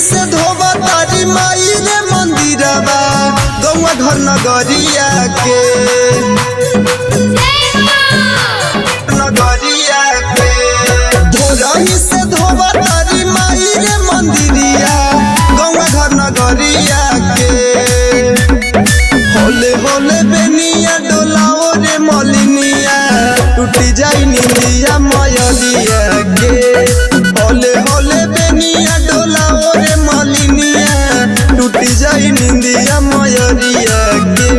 से धोबा तारी माई रे मंदिरबा गौवा घर नगरिया के धोरही से धोबा तारी माई रे मंदिरिया गौवा घर नगरिया के होले होले बेनिया डोलाओ रे मलिनिया टूटी जाई निंदिया मयलिया के होले होले बेनिया डोलाओ रे मलिनिया टूटी जाई निंदिया मयलिया के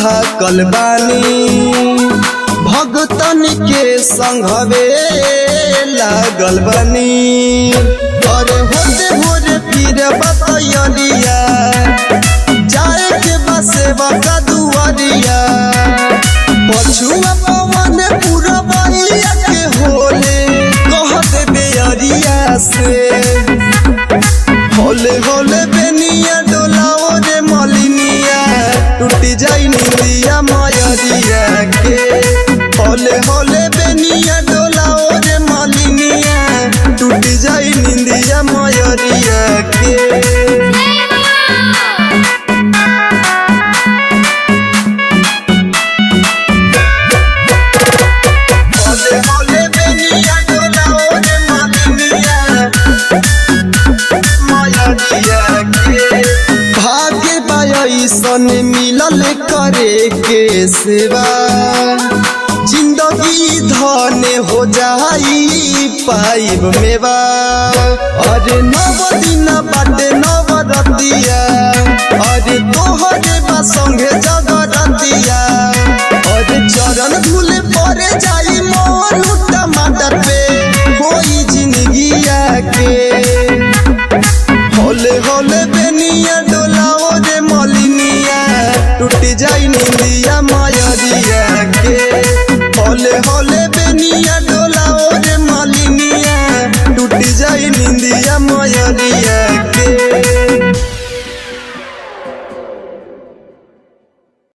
थकल बानी भगतन के संघवे लागल बानी अरे होते भोरे फिर बतैलिया जाए के बसे बका दुआरिया पछुआ पवन पूरा बहिया के होले कहते बेअरिया से होले होले बेनिया डोलाओ रे मलिनिया टूटी जाई निंदिया मयरिया के होले होले बेनिया डोलाओ रे मलिनिया टूटी जाई निंदिया मयरिया के सन मिलल करे के सेवा जिंदगी धन हो जाई पाइब मेवा अरे नव दिन बाटे नव रतिया अरे तोहरे बा संगे जगरतिया अरे चरण धूले परे जाई मन टमाटर पे होई जिंदगिया के होले होले बेनिया डोलाओ रे मलिनिया टूटी जाई निंदिया मयरिया के होले होले बेनिया डोलाओ रे मलिनिया टूटी जाई निंदिया मयरिया के।